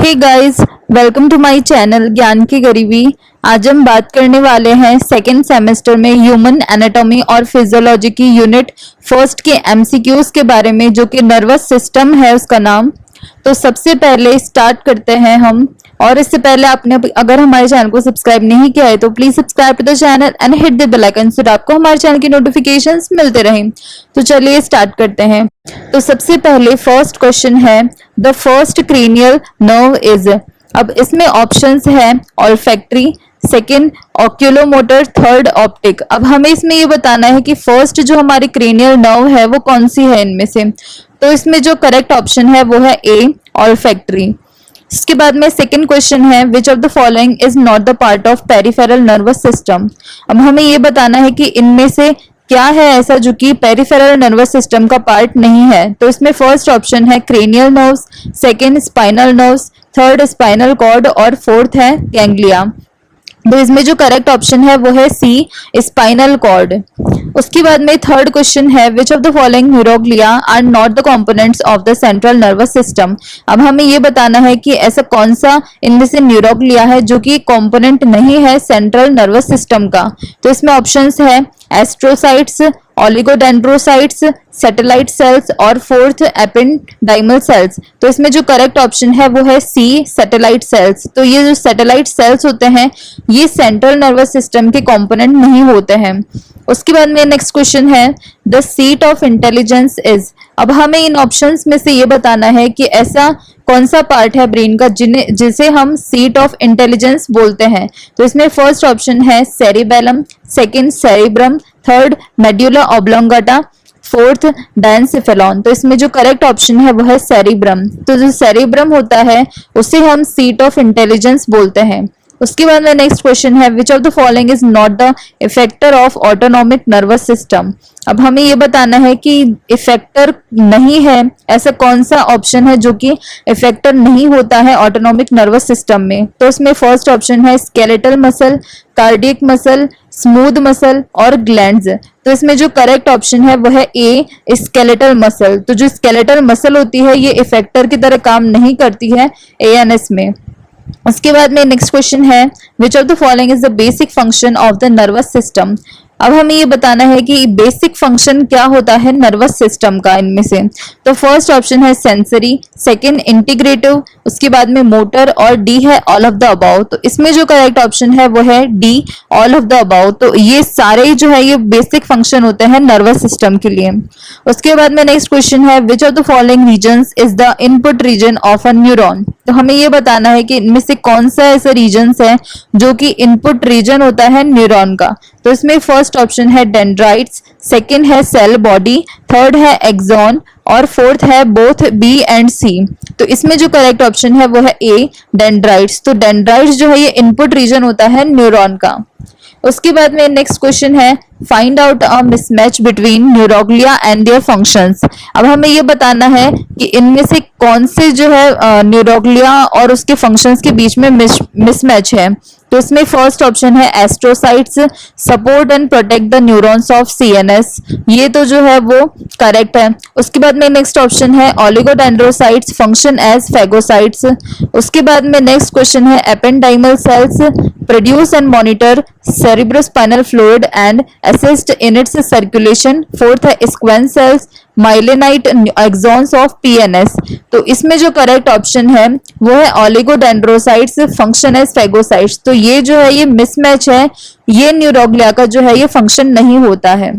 Hey guys, welcome to my channel ज्ञान की गरीबी। आज हम बात करने वाले हैं सेकेंड सेमेस्टर में ह्यूमन एनाटॉमी और फिजियोलॉजी की यूनिट फर्स्ट के एमसीक्यूज के बारे में, जो कि नर्वस सिस्टम है उसका नाम। तो सबसे पहले स्टार्ट करते हैं हम। और इससे पहले आपने अगर हमारे चैनल को सब्सक्राइब नहीं किया है तो please subscribe to the channel and hit the bell icon so आपको हमारे चैनल की नोटिफिकेशंस मिलते रहें। तो चलिए स्टार्ट करते हैं। तो सबसे पहले फर्स्ट क्वेश्चन है, the first cranial nerve is. अब इसमें ऑप्शंस है olfactory, second oculomotor, third optic. अब हमें इसमें ये बताना है कि फर्स्ट जो हमारी क्रेनियल नर्व है वो कौन सी है इनमें से। तो इसमें जो करेक्ट ऑप्शन है वो है ए, ऑल्फैक्टरी। इसके बाद में सेकंड क्वेश्चन है, which of the following is not the part of peripheral nervous system. अब हमें ये बताना है कि इनमें से क्या है ऐसा जो कि पेरिफेरल नर्वस सिस्टम का पार्ट नहीं है। तो इसमें फर्स्ट ऑप्शन है cranial nerves, second spinal nerves, third spinal cord और फोर्थ है गैंग्लिया। तो इसमें जो करेक्ट ऑप्शन है वो है सी, स्पाइनल कॉर्ड। उसके बाद में थर्ड क्वेश्चन है, which of the following neuroglia are not the components of the central nervous system. अब हमें ये बताना है कि ऐसा कौन सा इनमें से न्यूरोग्लिया है जो कि कंपोनेंट नहीं है सेंट्रल नर्वस सिस्टम का। तो इसमें ऑप्शंस है एस्ट्रोसाइट्स, ओलिगोडेंड्रोसाइट्स, सैटेलाइट सेल्स और फोर्थ एपेंडाइमल सेल्स। तो इसमें जो करेक्ट ऑप्शन है वो है सी, सैटेलाइट सेल्स। तो ये जो सैटेलाइट सेल्स होते हैं ये सेंट्रल नर्वस सिस्टम के कंपोनेंट नहीं होते हैं। उसके बाद में नेक्स्ट क्वेश्चन है, the seat of intelligence is. अब हमें इन ऑप्शंस में से ये बताना है कि ऐसा कौन सा पार्ट है ब्रेन का जिसे हम सीट ऑफ इंटेलिजेंस बोलते हैं। तो इसमें फर्स्ट ऑप्शन है cerebellum, second cerebrum, third medulla oblongata, fourth diencephalon. तो इसमें जो करेक्ट ऑप्शन है वो है सेरिब्रम। तो जो सेरिब्रम होता है उसे हम सीट ऑफ इंटेलिजेंस बोलते हैं। उसके बाद में नेक्स्ट क्वेश्चन है, which of the following is not the effector of autonomic nervous system. अब हमें ये बताना है कि इफेक्टर नहीं है, ऐसा कौन सा ऑप्शन है जो कि इफेक्टर नहीं होता है ऑटोनॉमिक नर्वस सिस्टम में। तो इसमें फर्स्ट ऑप्शन है skeletal muscle, cardiac muscle, smooth muscle और ग्लैंड्स। तो इसमें जो करेक्ट ऑप्शन है वो है ए, स्केलेटल मसल। तो जो स्केलेटल मसल होती है ये इफेक्टर की तरह काम नहीं करती है एएनएस में। उसके बाद में नेक्स्ट क्वेश्चन है, which of the following is the basic function of the nervous system. अब हमें ये बताना है कि बेसिक फंक्शन क्या होता है नर्वस सिस्टम का इनमें से। तो फर्स्ट ऑप्शन है सेंसरी, सेकंड इंटीग्रेटिव, उसके बाद में मोटर और डी है ऑल ऑफ द अबाउ। तो इसमें जो करेक्ट ऑप्शन है वो है D, all of the above. तो ये सारे जो है ये बेसिक फंक्शन होते हैं नर्वस सिस्टम के लिए। उसके बाद में नेक्स्ट क्वेश्चन है, which of the following regions is the input region of a neuron. तो हमें ये बताना है कि इनमें से कौन सा ऐसा रीजन्स है जो कि इनपुट रीजन होता है न्यूरॉन का। तो इसमें फर्स्ट ऑप्शन है डेंड्राइट्स, सेकंड है सेल बॉडी, थर्ड है एक्सॉन और फोर्थ है बोथ बी एंड सी। तो इसमें जो करेक्ट ऑप्शन है वो है ए, डेंड्राइट्स। तो डेंड्राइट्स जो है ये इनपुट रीजन होता है न्यूरॉन का। उसके बाद में नेक्स्ट क्वेश्चन है, find out a mismatch between neuroglia and their functions. अब हमें ये बताना है कि इनमें से कौन से जो है न्यूरोग्लिया और उसके फंक्शंस के बीच में मिसमैच है। तो इसमें फर्स्ट ऑप्शन है astrocytes, support and protect the neurons of CNS. ये तो जो है वो करेक्ट है। उसके बाद में नेक्स्ट ऑप्शन है ओलिगोडेंड्रोसाइट्स फंक्शन एज फेगोसाइट्स। उसके बाद में नेक्स्ट क्वेश्चन है ependymal sales produce and monitor cerebrospinal fluid and assist in its circulation। Fourth है स्क्वेंस सेल्स माइलिनाइट एक्सॉन्स ऑफ पीएनएस। तो इसमें जो करेक्ट ऑप्शन है वो है ओलिगोडेंड्रोसाइट्स फंक्शन एज फेगोसाइट्स। तो ये जो है ये मिसमैच है, ये न्यूरोग्लिया का जो है ये फंक्शन नहीं होता है।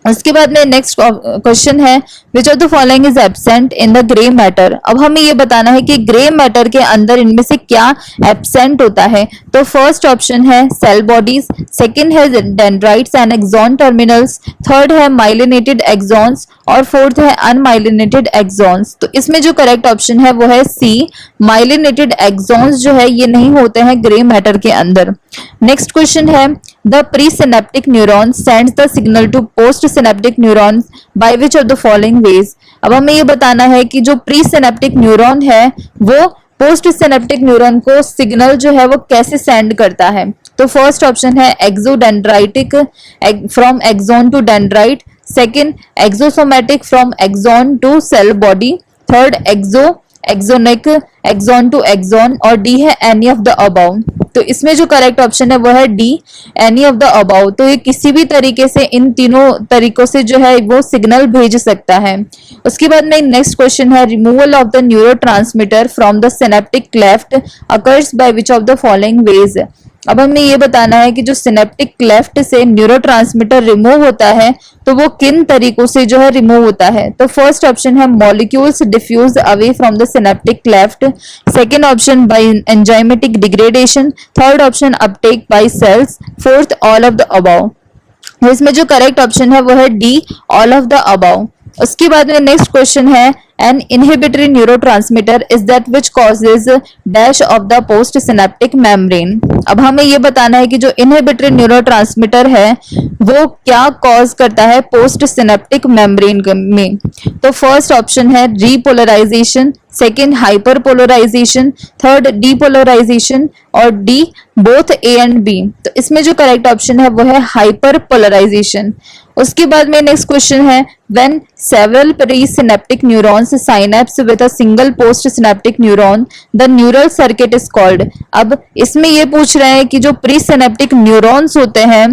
उसके बाद में नेक्स्ट क्वेश्चन है, which of the following is absent in the grey matter. अब हमें ये बताना है कि ग्रे मैटर के अंदर इनमें से क्या एब्सेंट होता है। तो फर्स्ट ऑप्शन है सेल बॉडीज, सेकंड है dendrites and axon terminals, third है माइलिनेटेड एक्सॉन्स और फोर्थ है अनमाइलिनेटेड एक्सॉन्स। तो इसमें जो करेक्ट ऑप्शन है वो है सी, माइलिनेटेड एक्सॉन्स जो है ये नहीं होते हैं ग्रे मैटर के अंदर। नेक्स्ट क्वेश्चन है, the presynaptic neuron sends the signal to post synaptic neurons by which of the following ways. अब हमें ये बताना है कि जो प्रीसिनेप्टिक न्यूरॉन है वो पोस्ट सिनेप्टिक न्यूरॉन को सिग्नल जो है वो कैसे सेंड करता है। तो फर्स्ट ऑप्शन है axodendritic from axon to dendrite, second axosomatic from axon to cell body, third axoaxonic, axon to axon, और डी है एनी ऑफ द अबाउ। तो इसमें जो करेक्ट ऑप्शन है वो है D, any of the above. तो ये किसी भी तरीके से इन तीनों तरीकों से जो है वो सिग्नल भेज सकता है। उसके बाद में नेक्स्ट क्वेश्चन है, removal of the neurotransmitter from the synaptic cleft occurs by which of the following ways. अब हमें ये बताना है कि जो सिनेप्टिक क्लेफ्ट से न्यूरोट्रांसमीटर रिमूव होता है तो वो किन तरीकों से जो है रिमूव होता है। तो फर्स्ट ऑप्शन है molecules diffuse away from the synaptic cleft, second option by enzymatic degradation, third option uptake by cells, fourth all of the above. इसमें जो करेक्ट ऑप्शन है वो है D, all of the above. उसके बाद में next question है, an inhibitory neurotransmitter is that which causes dash of the post synaptic membrane. अब हमें ये बताना है कि जो इनहिबिटरी न्यूरोट्रांसमीटर है वो क्या कॉज करता है पोस्ट सिनेप्टिक मेम्ब्रेन में। तो फर्स्ट ऑप्शन है repolarization, second hyperpolarization, third depolarization, और D both A and B. तो इसमें जो करेक्ट ऑप्शन है वो है हाइपरपोलराइजेशन। उसके बाद में नेक्स्ट क्वेश्चन है, when several presynaptic neurons synapse with a single post synaptic neuron the neural circuit is called. अब इसमें ये पूछ रहे हैं कि जो प्रीसिनेप्टिक न्यूरॉन्स होते हैं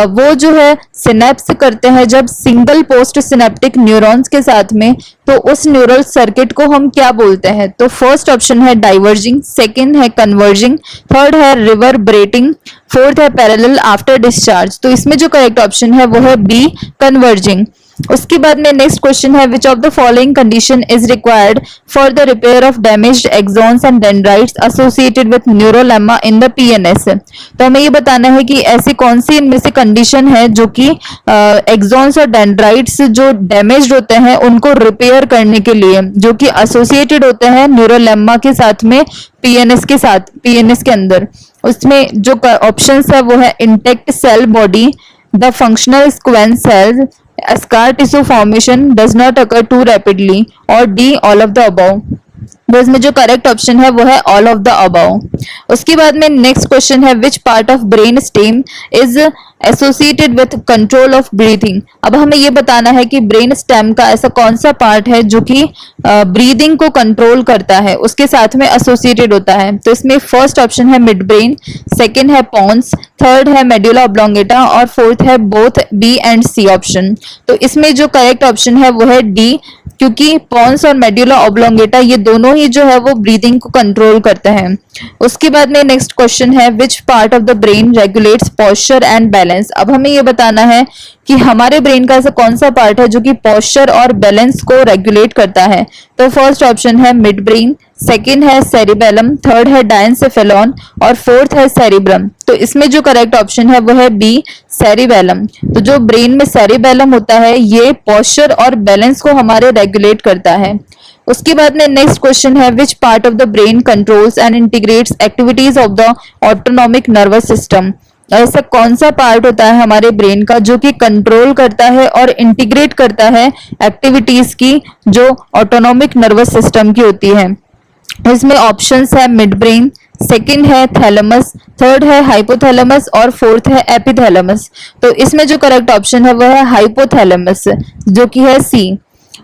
वो जो है सिनेप्स करते हैं जब सिंगल पोस्ट सिनेप्टिक न्यूरॉन्स के साथ में, तो उस न्यूरल सर्किट को हम क्या बोलते हैं। तो फर्स्ट ऑप्शन है डाइवर्जिंग, सेकंड है कन्वर्जिंग, थर्ड है रिवर्बरेटिंग, फोर्थ है पैरेलल आफ्टर डिस्चार्ज। तो इसमें जो करेक्ट ऑप्शन है वो है बी, कन्वर्जिंग। उसके बाद में नेक्स्ट क्वेश्चन है, which of the following condition is required for the repair of damaged axons and dendrites associated with neurolemma in the PNS. तो हमें ये बताना है कि ऐसी कौन सी इनमें से कंडीशन है जो कि एक्सॉन्स और डेंड्राइट्स जो डैमेज्ड होते हैं उनको रिपेयर करने के लिए, जो कि एसोसिएटेड होते हैं न्यूरोलेमा के साथ में, पीएनएस के साथ, पीएनएस के अंदर। उसमें जो ऑप्शंस है वो है intact cell body, the functional sequence cells, scar tissue formation does not occur too rapidly, और D all of the above। तो इसमें जो करेक्ट ऑप्शन है वो है ऑल ऑफ द अबव। उसके बाद में नेक्स्ट क्वेश्चन है, which part of brain stem is associated with control of breathing. अब हमें ये बताना है कि ब्रेन स्टेम का ऐसा कौन सा पार्ट है जो कि ब्रीदिंग को कंट्रोल करता है, उसके साथ में एसोसिएटेड होता है। तो इसमें फर्स्ट ऑप्शन है मिड ब्रेन, सेकेंड है पॉन्स, थर्ड है मेडुला ऑब्लोंगेटा, और फोर्थ है both B and C option. तो इसमें जो करेक्ट ऑप्शन है वो है डी, क्योंकि पॉन्स और मेडुला ऑब्लोंगेटा ये दोनों ही जो है वो ब्रीदिंग को कंट्रोल करते हैं। उसके बाद में नेक्स्ट क्वेश्चन है, which part of the brain regulates posture and balance. अब हमें ये बताना है कि हमारे ब्रेन का ऐसा कौन सा पार्ट है जो कि पोस्चर और बैलेंस को रेगुलेट करता है। तो फर्स्ट ऑप्शन है मिड ब्रेन, सेकेंड है सेरिबेलम, थर्ड है डायंसेफेलॉन, और फोर्थ है सेरिब्रम। तो इसमें जो करेक्ट ऑप्शन है वो है बी, सेरिबेलम। तो जो ब्रेन में सेरिबेलम होता है ये पोस्चर और बैलेंस को हमारे रेगुलेट करता है। उसके बाद में नेक्स्ट क्वेश्चन है, which part of the brain controls and integrates activities of the autonomic nervous system. ऐसा कौन सा पार्ट होता है हमारे ब्रेन का जो कि कंट्रोल करता है और इंटीग्रेट करता है एक्टिविटीज की जो ऑटोनॉमिक नर्वस सिस्टम की होती है। इसमें ऑप्शंस है मिड ब्रेन, सेकेंड है थैलेमस, थर्ड है हाइपोथैलेमस, और फोर्थ है एपिथैलेमस। तो इसमें जो करेक्ट ऑप्शन है वो है हाइपोथैलेमस, जो कि है सी।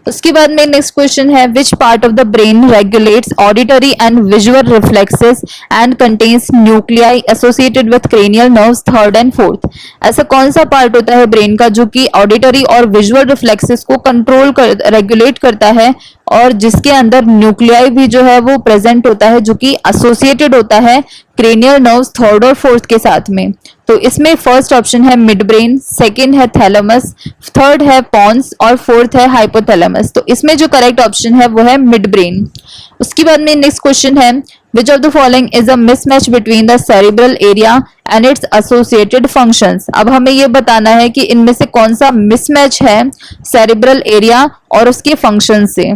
उसके बाद में नेक्स्ट क्वेश्चन है, which part of the brain regulates auditory and visual reflexes and contains nuclei associated with cranial nerves, third and fourth. ऐसा कौन सा पार्ट होता है ब्रेन का जो कि ऑडिटरी और विजुअल रिफ्लेक्सेस को कंट्रोल रेगुलेट करता है और जिसके अंदर न्यूक्लियाई भी जो है वो प्रेजेंट होता है, जो कि एसोसिएटेड होता है क्रेनियल नर्व्स थर्ड और फोर्थ के साथ में। तो इसमें फर्स्ट ऑप्शन है मिड ब्रेन, सेकेंड है थैलेमस, थर्ड है पॉन्स, और फोर्थ है हाइपोथैलेमस। तो इसमें जो करेक्ट ऑप्शन है वो है मिड ब्रेन। उसके बाद में नेक्स्ट क्वेश्चन है, which of the following is a mismatch between the cerebral area and its associated functions। अब हमें ये बताना है कि इनमें से कौन सा मिसमैच है सेरिब्रल एरिया और उसके फंक्शन से।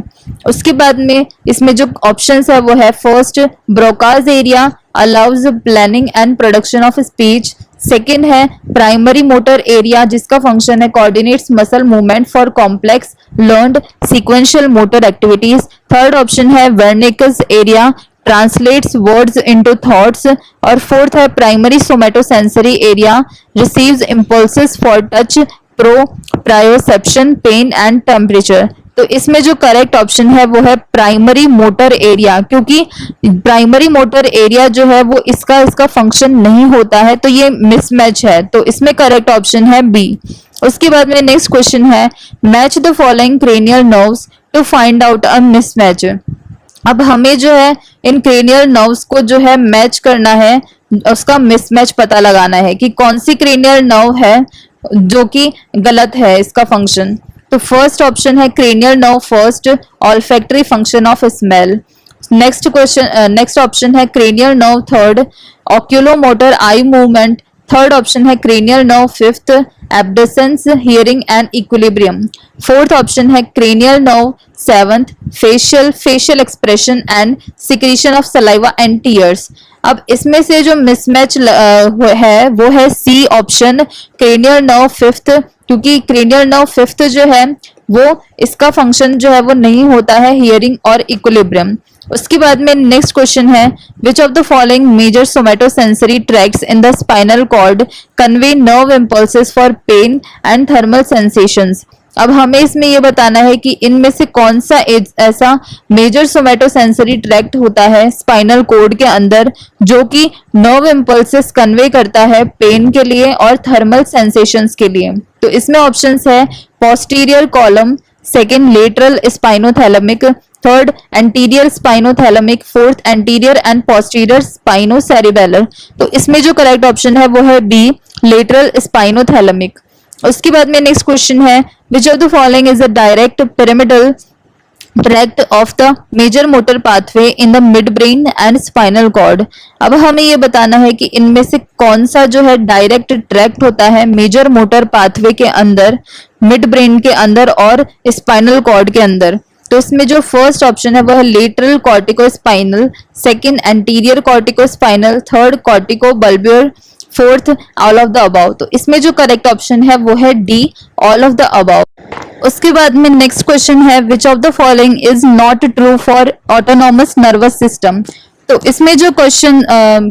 उसके बाद में इसमें जो ऑप्शंस है वो है, first Broca's area allows planning and production of speech, second है प्राइमरी मोटर एरिया जिसका फंक्शन है coordinates muscle movement for complex learned sequential motor activities, third option है Wernicke's area translates words into thoughts, और fourth है primary somatosensory area receives impulses for touch proprioception pain and temperature. तो इसमें जो correct option है वो है primary motor area, क्योंकि प्राइमरी मोटर एरिया जो है वो इसका फंक्शन नहीं होता है, तो ये मिसमैच है। तो इसमें करेक्ट ऑप्शन है बी। उसके बाद में नेक्स्ट क्वेश्चन है, match the following cranial nerves to find out a mismatch. अब हमें जो है इन क्रेनियल नर्व्स को जो है मैच करना है, उसका मिसमैच पता लगाना है कि कौन सी क्रेनियल नर्व है जो कि गलत है इसका फंक्शन। तो फर्स्ट ऑप्शन है cranial nerve first, olfactory function of smell. Next option है cranial nerve third, oculomotor eye movement. Third option है cranial nerve fifth, abducens hearing and equilibrium. Fourth option है cranial nerve seventh, facial expression and secretion of saliva and tears. अब इसमें से जो mismatch है वो है C option, cranial nerve fifth, क्योंकि क्रेनियल नर्व फिफ्थ जो है वो इसका फंक्शन जो है वो नहीं होता है हियरिंग और इक्विलिब्रियम। उसके बाद में नेक्स्ट क्वेश्चन है, which of the following major somatosensory tracts in the spinal cord convey nerve impulses for pain and thermal sensations. अब हमें इसमें ये बताना है कि इनमें से कौन सा ऐसा मेजर सोमेटोसेंसरी ट्रैक्ट होता है स्पाइनल कॉर्ड के अंदर जो कि नर्व इम्पल्सेस कन्वे करता है पेन के लिए और थर्मल सेंसेशंस के लिए। तो इसमें ऑप्शंस है posterior column, second lateral spinothalamic, third anterior spinothalamic, fourth anterior and posterior spinocerebellar. तो इसमें जो करेक्ट ऑप्शन है वो है बी, लेटरल स्पाइनोथैलेमिक। उसके बाद में नेक्स्ट क्वेश्चन है, which of the following is a direct pyramidal tract of the major motor pathway in the mid brain and spinal cord. अब हमें ये बताना है कि इनमें से कौन सा जो है डायरेक्ट ट्रैक्ट होता है मेजर मोटर पाथवे के अंदर, मिड ब्रेन के अंदर और स्पाइनल कॉर्ड के अंदर। तो इसमें जो फर्स्ट ऑप्शन है वो है lateral corticospinal, second anterior corticospinal, third corticobulbar, fourth all of the above. तो इसमें जो करेक्ट ऑप्शन है वो है D, all of the above. उसके बाद में नेक्स्ट क्वेश्चन है, which of the following is not true for autonomous nervous system. तो इसमें जो क्वेश्चन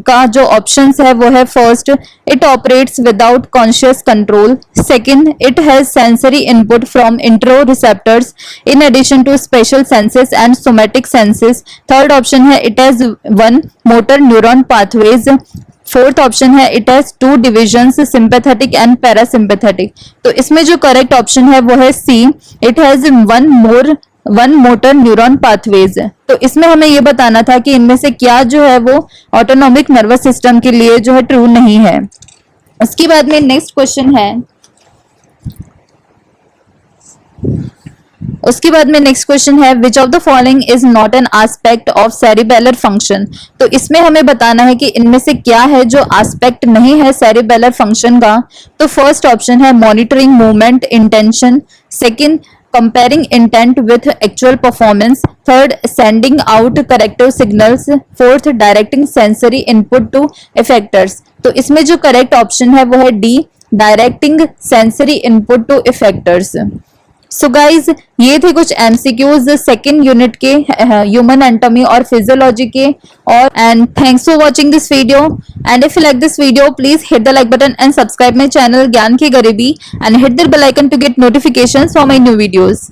का जो ऑप्शंस है वो है first, it operates without conscious control, second it has sensory input from interoceptors in addition to special senses and somatic senses, third option है it has one motor neuron pathways, fourth option है it has two divisions sympathetic and parasympathetic. तो इसमें जो correct option है वो है C, it has one motor neuron pathways. तो इसमें हमें ये बताना था कि इनमें से क्या जो है वो ऑटोनॉमिक नर्वस सिस्टम के लिए जो है ट्रू नहीं है। उसके बाद में नेक्स्ट क्वेश्चन है, which of the following is not an aspect of cerebellar function. तो इसमें हमें बताना है कि इनमें से क्या है जो एस्पेक्ट नहीं है सेरिबेलर फंक्शन का। तो फर्स्ट ऑप्शन है monitoring movement intention, second comparing intent with actual performance, third sending out corrective signals, fourth directing sensory input to effectors। तो इसमें जो करेक्ट ऑप्शन है वो है D, directing sensory input to effectors. So guys ये थे कुछ एमसीक्यूज सेकेंड यूनिट के ह्यूमन एनाटॉमी और फिजियोलॉजी के। और and thanks for watching this video, and if you like this video please hit the like button and subscribe my channel ज्ञान की गरीबी and hit the bell icon to get notifications for my new videos.